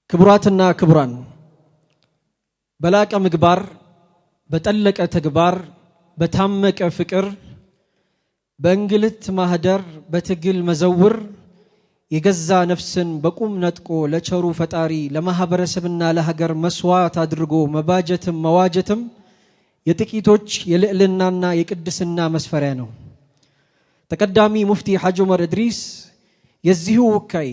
ክቡራትና ክቡራን በላቀ ምግባር በጠለቀ ተግባር በታመቀ ፍቅር በእንግልት ማህደር በትግል መዘውር የገዛ ነፍስን በቁም ነጥቆ ለቸሩ ፈጣሪ ለማህበረሰብና ለሀገር መስዋዕት አድርጎ መባጀትም መዋጀትም የጥቂቶች የልዕልናና የቅድስና መስፈሪያ ነው። ተቀዳሚ ሙፍቲ ሐጂ ዑመር ኢድሪስ የዚሁ ወካይ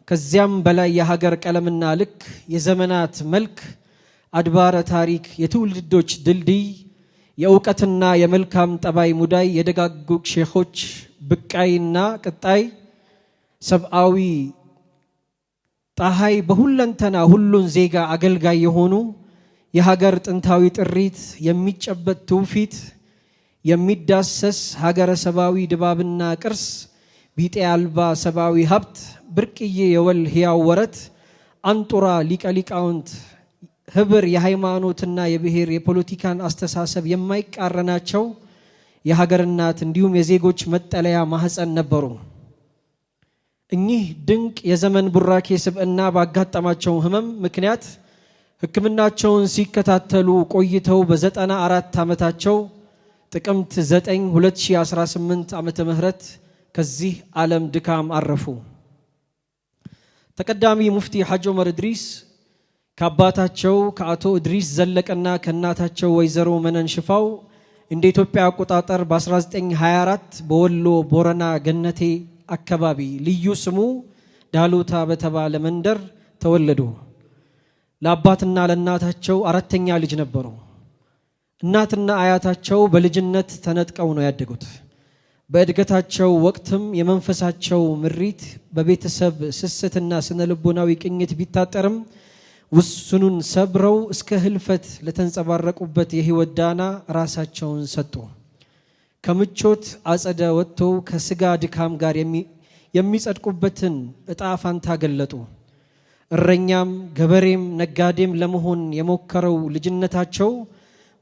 ከዚያም በላይ የሀገር ቀለምና ልክ የዘመናት መልክ አድባረ ታሪክ የትውልዶች ድልድይ የእውቀትና የመልካም ጠባይ ሙዳይ የደጋጉ ሼኾች ብቃይና ቅጣይ ሰብአዊ ጣሃይ በሁለንተና ሁሉን ዜጋ አገልጋይ የሆኑ የሀገር ጥንታዊ ጥሪት የሚጨበት ትውፊት የሚዳሰስ ሀገረ ሰባዊ ድባብና ቅርስ ቢጤ አልባ ሰባዊ ሀብት ብርቅዬ የወል ሕያው ወረት አንጡራ ሊቃውንት ህብር የሃይማኖትና የብሔር የፖለቲካን አስተሳሰብ የማይቃረናቸው የሀገር እናት እንዲሁም የዜጎች መጠለያ ማህፀን ነበሩ። እኚህ ድንቅ የዘመን ቡራኬ ስብዕና ባጋጠማቸው ህመም ምክንያት ሕክምናቸውን ሲከታተሉ ቆይተው በ94 ዓመታቸው ጥቅምት 9 2018 ዓመተ ምህረት ከዚህ ዓለም ድካም አረፉ። ተቀዳሚ ሙፍቲ ሐጂ ዑመር ኢድሪስ ከአባታቸው ከአቶ ኢድሪስ ዘለቀና ከእናታቸው ወይዘሮ መነን ሽፋው እንደ ኢትዮጵያ አቆጣጠር በ1924 በወሎ ቦረና ገነቴ አካባቢ ልዩ ስሙ ዳሎታ በተባለ መንደር ተወለዱ። ለአባትና ለእናታቸው አራተኛ ልጅ ነበሩ። እናትና አያታቸው በልጅነት ተነጥቀው ነው ያደጉት። በእድገታቸው ወቅትም የመንፈሳቸው ምሪት በቤተሰብ ስስትና ስነልቦናዊ ቅኝት ቢታጠርም ውስኑን ሰብረው እስከ ህልፈት ለተንጸባረቁበት የህይወት ዳና ራሳቸውን ሰጡ። ከምቾት አጸደ ወጥተው ከስጋ ድካም ጋር የሚጸድቁበትን እጣ ፋንታ ገለጡ። እረኛም ገበሬም ነጋዴም ለመሆን የሞከረው ልጅነታቸው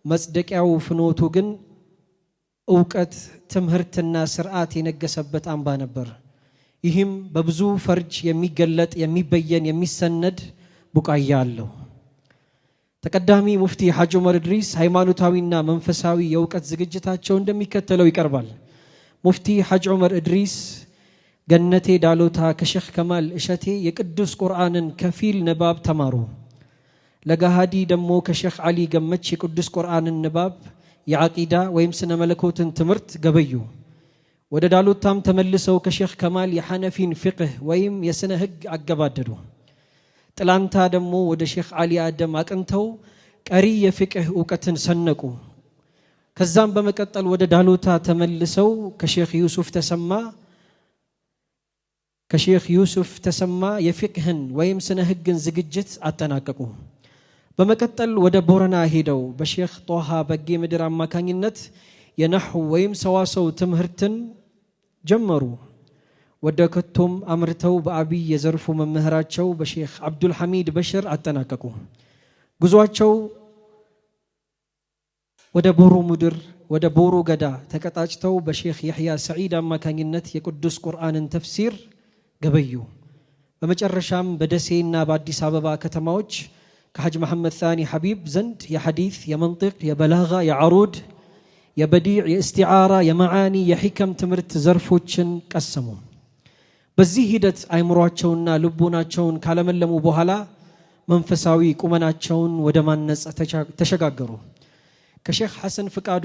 መጽደቂያው ፍኖቱ ግን እውቀት ትምህርትና ስርዓት የነገሰበት አምባ ነበር። ይህም በብዙ ፈርጅ የሚገለጥ የሚበየን የሚሰነድ ቡቃያ አለው። ተቀዳሚ ሙፍቲ ሐጂ ዑመር ኢድሪስ ሃይማኖታዊና መንፈሳዊ የእውቀት ዝግጅታቸው እንደሚከተለው ይቀርባል። ሙፍቲ ሐጂ ዑመር ኢድሪስ ገነቴ ዳሎታ ከሼኽ ከማል እሸቴ የቅዱስ ቁርአንን ከፊል ንባብ ተማሩ። ለጋሃዲ ደግሞ ከሼኽ አሊ ገመች የቅዱስ ቁርአንን ንባብ የዓቂዳ ወይም ስነ መለኮትን ትምህርት ገበዩ። ወደ ዳሎታም ተመልሰው ከሼኽ ከማል የሐነፊን ፍቅህ ወይም የስነ ህግ አገባደዱ። ጥላንታ ደግሞ ወደ ሼኽ አሊ አደም አቅንተው ቀሪ የፍቅህ እውቀትን ሰነቁ። ከዛም በመቀጠል ወደ ዳሎታ ተመልሰው ከሼኽ ዩሱፍ ተሰማ የፍቅህን ወይም ስነ ህግን ዝግጅት አጠናቀቁ። በመቀጠል ወደ ቦረና ሄደው በሼኽ ጦሃ በጌ ምድር አማካኝነት የነህው ወይም ሰዋሰው ትምህርትን ጀመሩ። ወደ ከቶም አምርተው በአብይ የዘርፉ መምህራቸው በሼኽ አብዱል ሐሚድ በሽር አጠናቀቁ። ጉዟቸው ወደ ቦሩ ምድር ወደ ቦሩ ገዳ ተቀጣጭተው በሼኽ የሕያ ሰዒድ አማካኝነት የቅዱስ ቁርአንን ተፍሲር ገበዩ። በመጨረሻም በደሴና በአዲስ አበባ ከተማዎች ከሐጅ መሐመድ ታኒ ሐቢብ ዘንድ የሐዲስ የመንጥቅ የበላጋ የዓሩድ የበዲዕ የእስቲዓራ የመዓኒ የሒከም ትምህርት ዘርፎችን ቀሰሙ። በዚህ ሂደት አይምሯቸውና ልቦናቸውን ካለመለሙ በኋላ መንፈሳዊ ቁመናቸውን ወደ ማነጽ ተሸጋገሩ። ከሼኽ ሐሰን ፍቃዱ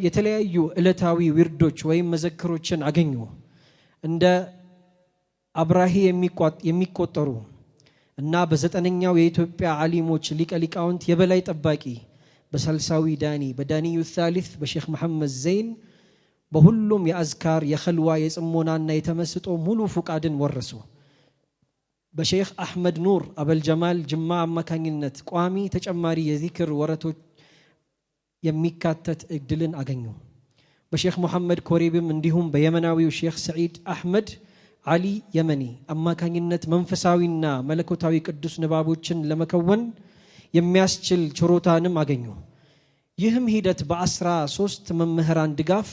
የተለያዩ ዕለታዊ ዊርዶች ወይም መዘክሮችን አገኙ። እንደ አብራሂ የሚቆጠሩ እና በዘጠነኛው የኢትዮጵያ ዓሊሞች ሊቃውንት የበላይ ጠባቂ በሳልሳዊ ዳኒ በዳኒዩ ሳሊስ በሼኽ መሐመድ ዘይን በሁሉም የአዝካር የኸልዋ የጽሞናና የተመስጦ ሙሉ ፍቃድን ወረሱ። በሼኽ አሕመድ ኑር አበልጀማል ጅማ አማካኝነት ቋሚ ተጨማሪ የዚክር ወረቶች የሚካተት እድልን አገኙ። በሼኽ መሐመድ ኮሪብም እንዲሁም በየመናዊው ሼኽ ሰዒድ አሕመድ አሊ የመኒ አማካኝነት መንፈሳዊና መለኮታዊ ቅዱስ ንባቦችን ለመከወን የሚያስችል ችሮታንም አገኙ። ይህም ሂደት በ13 መምህራን ድጋፍ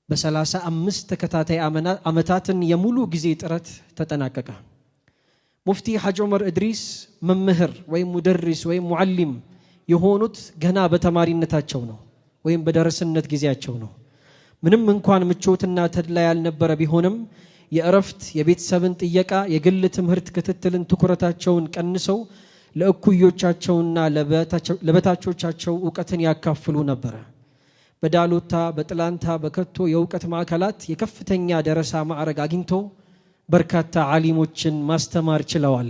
በ35 ተከታታይ ዓመታትን የሙሉ ጊዜ ጥረት ተጠናቀቀ። ሙፍቲ ሐጅ ዑመር እድሪስ መምህር ወይም ሙደሪስ ወይም ሙዓሊም የሆኑት ገና በተማሪነታቸው ነው ወይም በደረስነት ጊዜያቸው ነው። ምንም እንኳን ምቾትና ተድላ ያልነበረ ቢሆንም የእረፍት የቤተሰብን ጥየቃ የግል ትምህርት ክትትልን ትኩረታቸውን ቀንሰው ለእኩዮቻቸውና ለበታቾቻቸው ዕውቀትን ያካፍሉ ነበር። በዳሎታ በጥላንታ በከቶ የዕውቀት ማዕከላት የከፍተኛ ደረሳ ማዕረግ አግኝተው በርካታ ዓሊሞችን ማስተማር ችለዋል።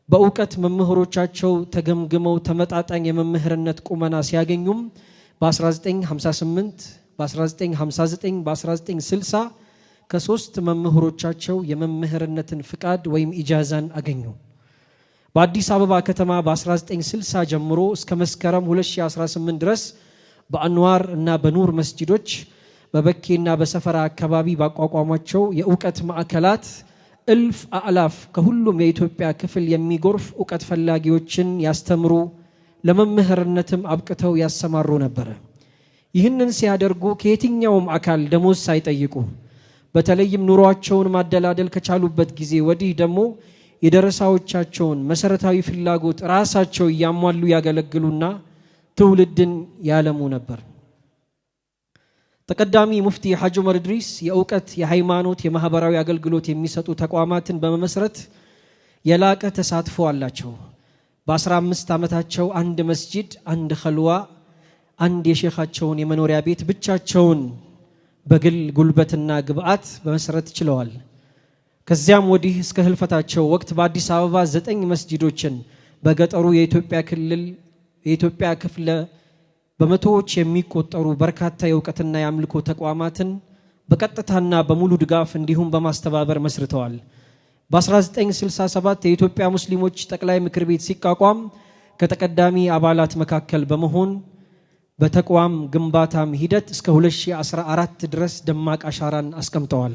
በዕውቀት መምህሮቻቸው ተገምግመው ተመጣጣኝ የመምህርነት ቁመና ሲያገኙም በ1958 በ1959 በ1960 ከሶስት መምህሮቻቸው የመምህርነትን ፍቃድ ወይም ኢጃዛን አገኙ። በአዲስ አበባ ከተማ በ1960 ጀምሮ እስከ መስከረም 2018 ድረስ በአንዋር እና በኑር መስጂዶች በበኬና በሰፈራ አካባቢ ባቋቋሟቸው የዕውቀት ማዕከላት እልፍ አላፍ ከሁሉም የኢትዮጵያ ክፍል የሚጎርፍ ዕውቀት ፈላጊዎችን ያስተምሩ ለመምህርነትም አብቅተው ያሰማሩ ነበር። ይህንን ሲያደርጉ ከየትኛውም አካል ደሞዝ ሳይጠይቁ በተለይም ኑሯቸውን ማደላደል ከቻሉበት ጊዜ ወዲህ ደግሞ የደረሳዎቻቸውን መሰረታዊ ፍላጎት ራሳቸው ያሟሉ ያገለግሉና ትውልድን ያለሙ ነበር። ተቀዳሚ ሙፍቲ ሐጅ ዑመር እድሪስ የዕውቀት የሃይማኖት የማህበራዊ አገልግሎት የሚሰጡ ተቋማትን በመመስረት የላቀ ተሳትፎ አላቸው። በ15 ዓመታቸው አንድ መስጂድ፣ አንድ ኸልዋ፣ አንድ የሼኻቸውን የመኖሪያ ቤት ብቻቸውን በግል ጉልበትና ግብአት በመሰረት ችለዋል። ከዚያም ወዲህ እስከ ህልፈታቸው ወቅት በአዲስ አበባ 9 መስጂዶችን በገጠሩ የኢትዮጵያ ክፍለ በመቶዎች የሚቆጠሩ በርካታ የዕውቀትና የአምልኮ ተቋማትን በቀጥታና በሙሉ ድጋፍ እንዲሁም በማስተባበር መስርተዋል። በ1967 የኢትዮጵያ ሙስሊሞች ጠቅላይ ምክር ቤት ሲቋቋም ከተቀዳሚ አባላት መካከል በመሆን በተቋም ግንባታም ሂደት እስከ 2014 ድረስ ደማቅ አሻራን አስቀምጠዋል።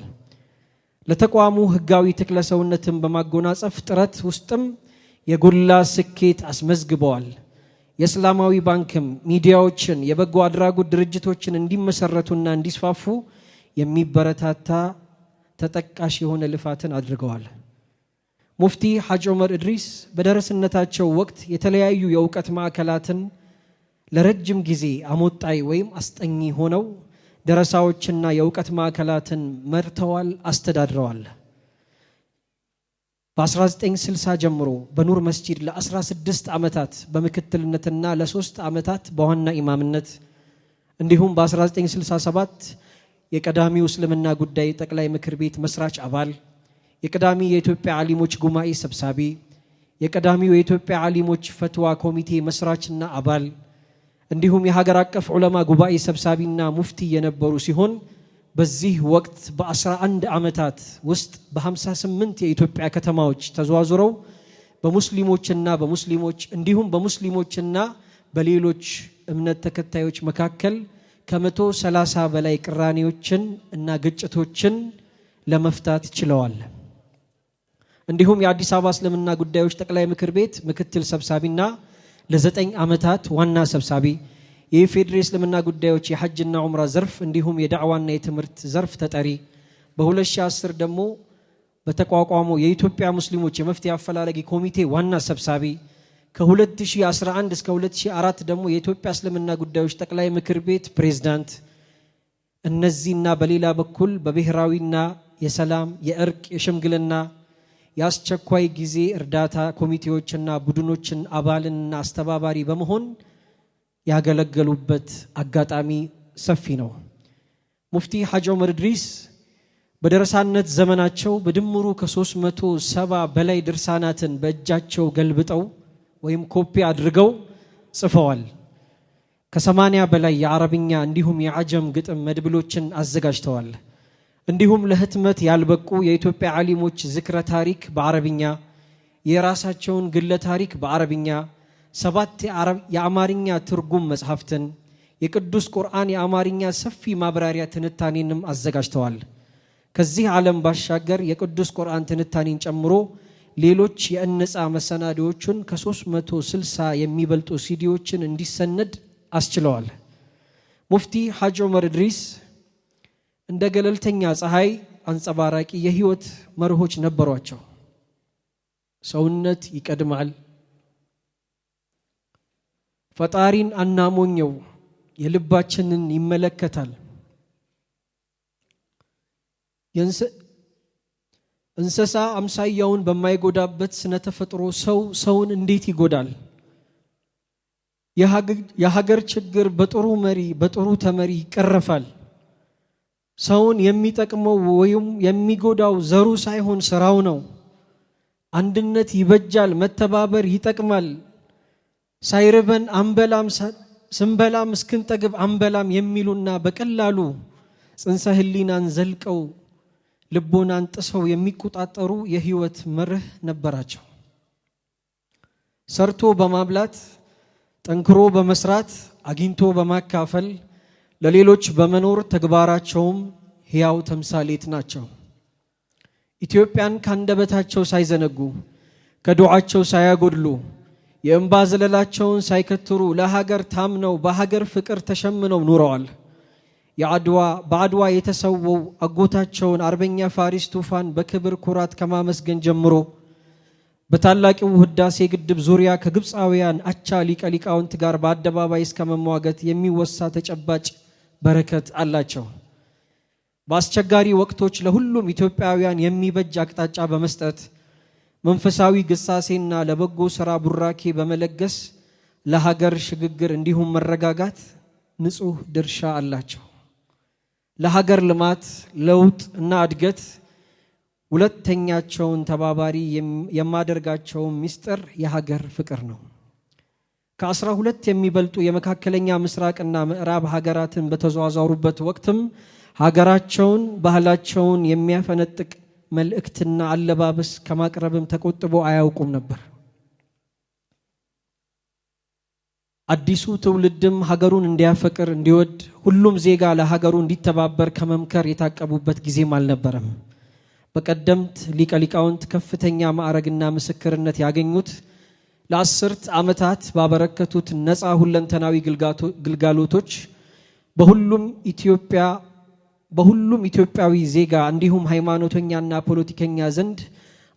ለተቋሙ ህጋዊ ተክለሰውነትን በማጎናጸፍ ጥረት ውስጥም የጎላ ስኬት አስመዝግበዋል። የእስላማዊ ባንክም ሚዲያዎችን የበጎ አድራጎት ድርጅቶችን እንዲመሰረቱና እንዲስፋፉ የሚበረታታ ተጠቃሽ የሆነ ልፋትን አድርገዋል። ሙፍቲ ሐጅ ዑመር እድሪስ በደረስነታቸው ወቅት የተለያዩ የዕውቀት ማዕከላትን ለረጅም ጊዜ አሞጣይ ወይም አስጠኚ ሆነው ደረሳዎችና የዕውቀት ማዕከላትን መርተዋል፣ አስተዳድረዋል። በ1960 ጀምሮ በኑር መስጂድ ለ16 ዓመታት በምክትልነትና ለ3 ዓመታት በዋና ኢማምነት እንዲሁም በ1967 የቀዳሚው እስልምና ጉዳይ ጠቅላይ ምክር ቤት መስራች አባል፣ የቀዳሚ የኢትዮጵያ ዓሊሞች ጉባኤ ሰብሳቢ፣ የቀዳሚው የኢትዮጵያ ዓሊሞች ፈትዋ ኮሚቴ መስራችና አባል እንዲሁም የሀገር አቀፍ ዑለማ ጉባኤ ሰብሳቢና ሙፍቲ የነበሩ ሲሆን በዚህ ወቅት በ11 ዓመታት ውስጥ በ58 የኢትዮጵያ ከተማዎች ተዘዋውረው በሙስሊሞችና በሙስሊሞች እንዲሁም በሙስሊሞችና በሌሎች እምነት ተከታዮች መካከል ከ130 በላይ ቅራኔዎችን እና ግጭቶችን ለመፍታት ችለዋል። እንዲሁም የአዲስ አበባ እስልምና ጉዳዮች ጠቅላይ ምክር ቤት ምክትል ሰብሳቢና ለ9 ዓመታት ዋና ሰብሳቢ፣ የኢፌዴሪ እስልምና ጉዳዮች የሐጅና ዑምራ ዘርፍ እንዲሁም የዳዕዋና የትምህርት ዘርፍ ተጠሪ፣ በ2010 ደግሞ በተቋቋመው የኢትዮጵያ ሙስሊሞች የመፍትሄ አፈላላጊ ኮሚቴ ዋና ሰብሳቢ፣ ከ2011 እስከ 2004 ደግሞ የኢትዮጵያ እስልምና ጉዳዮች ጠቅላይ ምክር ቤት ፕሬዝዳንት። እነዚህና በሌላ በኩል በብሔራዊና የሰላም የእርቅ የሽምግልና የአስቸኳይ ጊዜ እርዳታ ኮሚቴዎችና ቡድኖችን አባልና አስተባባሪ በመሆን ያገለገሉበት አጋጣሚ ሰፊ ነው። ሙፍቲ ሐጅ ዑመር እድሪስ በደረሳነት ዘመናቸው በድምሩ ከ370 በላይ ድርሳናትን በእጃቸው ገልብጠው ወይም ኮፒ አድርገው ጽፈዋል። ከ80 በላይ የአረብኛ እንዲሁም የዓጀም ግጥም መድብሎችን አዘጋጅተዋል። እንዲሁም ለህትመት ያልበቁ የኢትዮጵያ ዓሊሞች ዝክረ ታሪክ በአረብኛ፣ የራሳቸውን ግለ ታሪክ በአረብኛ፣ 7 የአማርኛ ትርጉም መጽሐፍትን፣ የቅዱስ ቁርአን የአማርኛ ሰፊ ማብራሪያ ትንታኔንም አዘጋጅተዋል። ከዚህ ዓለም ባሻገር የቅዱስ ቁርአን ትንታኔን ጨምሮ ሌሎች የእነጻ መሰናዶዎችን ከ360 የሚበልጡ ሲዲዎችን እንዲሰነድ አስችለዋል። ሙፍቲ ሐጅ ዑመር እድሪስ እንደ ገለልተኛ ፀሐይ አንጸባራቂ የህይወት መርሆች ነበሯቸው። ሰውነት ይቀድማል። ፈጣሪን አናሞኘው የልባችንን ይመለከታል። እንስሳ አምሳያውን በማይጎዳበት ስነ ተፈጥሮ ሰውን እንዴት ይጎዳል? የሀገር ችግር በጥሩ ተመሪ ይቀረፋል። ሰውን የሚጠቅመው ወይም የሚጎዳው ዘሩ ሳይሆን ስራው ነው። አንድነት ይበጃል፣ መተባበር ይጠቅማል። ሳይርበን አንበላም፣ ስንበላም እስክንጠግብ አንበላም የሚሉና በቀላሉ ጽንሰ ህሊናን ዘልቀው ልቦናን ጥሰው የሚቆጣጠሩ የህይወት መርህ ነበራቸው። ሰርቶ በማብላት ጠንክሮ በመስራት አግኝቶ በማካፈል ለሌሎች በመኖር ተግባራቸውም ሕያው ተምሳሌት ናቸው። ኢትዮጵያን ካንደበታቸው ሳይዘነጉ ከዱዓቸው ሳያጎድሉ የእንባ ዘለላቸውን ሳይከትሩ ለሀገር ታምነው በሀገር ፍቅር ተሸምነው ኑረዋል። በአድዋ የተሰወው አጎታቸውን አርበኛ ፋሪስ ቱፋን በክብር ኩራት ከማመስገን ጀምሮ በታላቁ ህዳሴ ግድብ ዙሪያ ከግብፃውያን አቻ ሊቃውንት ጋር በአደባባይ እስከ መሟገት የሚወሳ ተጨባጭ በረከት አላቸው። በአስቸጋሪ ወቅቶች ለሁሉም ኢትዮጵያውያን የሚበጅ አቅጣጫ በመስጠት መንፈሳዊ ግሳሴና ለበጎ ሥራ ቡራኬ በመለገስ ለሀገር ሽግግር እንዲሁም መረጋጋት ንጹህ ድርሻ አላቸው። ለሀገር ልማት ለውጥ እና እድገት ሁለተኛቸውን ተባባሪ የማደርጋቸው ሚስጥር የሀገር ፍቅር ነው። ከ12 የሚበልጡ የመካከለኛ ምስራቅና ምዕራብ ሀገራትን በተዘዋወሩበት ወቅትም ሀገራቸውን ባህላቸውን የሚያፈነጥቅ መልእክትና አለባበስ ከማቅረብም ተቆጥቦ አያውቁም ነበር። አዲሱ ትውልድም ሀገሩን እንዲያፈቅር እንዲወድ ሁሉም ዜጋ ለሀገሩ እንዲተባበር ከመምከር የታቀቡበት ጊዜም አልነበረም። በቀደምት ሊቃውንት ከፍተኛ ማዕረግና ምስክርነት ያገኙት ለአስርት ዓመታት ባበረከቱት ነፃ ሁለንተናዊ ግልጋሎቶች በሁሉም ኢትዮጵያዊ ዜጋ እንዲሁም ሃይማኖተኛና ፖለቲከኛ ዘንድ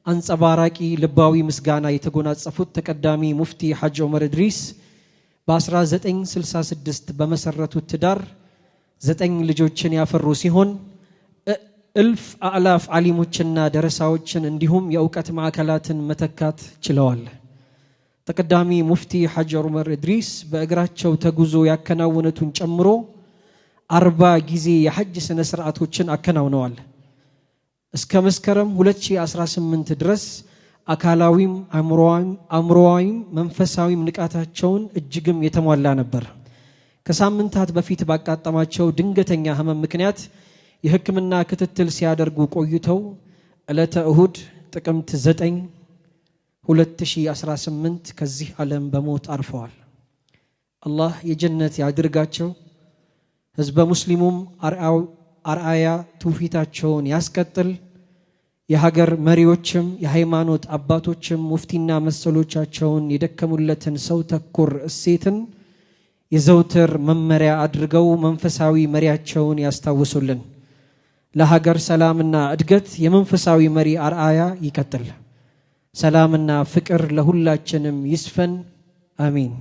አንጸባራቂ ልባዊ ምስጋና የተጎናጸፉት ተቀዳሚ ሙፍቲ ሐጅ ዑመር ኢድሪስ በ1966 በመሰረቱት ትዳር 9 ልጆችን ያፈሩ ሲሆን እልፍ አላፍ ዓሊሞችና ደረሳዎችን እንዲሁም የእውቀት ማዕከላትን መተካት ችለዋል። ተቀዳሚ ሙፍቲ ሐጅ ዑመር ኢድሪስ በእግራቸው ተጉዞ ያከናወኑትን ጨምሮ 40 ጊዜ የሐጅ ስነ ስርዓቶችን አከናውነዋል። እስከ መስከረም 2018 ድረስ አካላዊም አእምሮአዊም መንፈሳዊም ንቃታቸውን እጅግም የተሟላ ነበር። ከሳምንታት በፊት ባጋጠማቸው ድንገተኛ ህመም ምክንያት የሕክምና ክትትል ሲያደርጉ ቆይተው ዕለተ እሁድ ጥቅምት 9 2018 ከዚህ ዓለም በሞት አርፈዋል። አላህ የጀነት ያድርጋቸው። ህዝበ ሙስሊሙም አርአያ ትውፊታቸውን ያስቀጥል። የሀገር መሪዎችም የሃይማኖት አባቶችም ሙፍቲና መሰሎቻቸውን የደከሙለትን ሰው ተኮር እሴትን የዘውትር መመሪያ አድርገው መንፈሳዊ መሪያቸውን ያስታውሱልን። ለሀገር ሰላምና እድገት የመንፈሳዊ መሪ አርአያ ይቀጥል። ሰላምና ፍቅር ለሁላችንም ይስፈን። አሚን።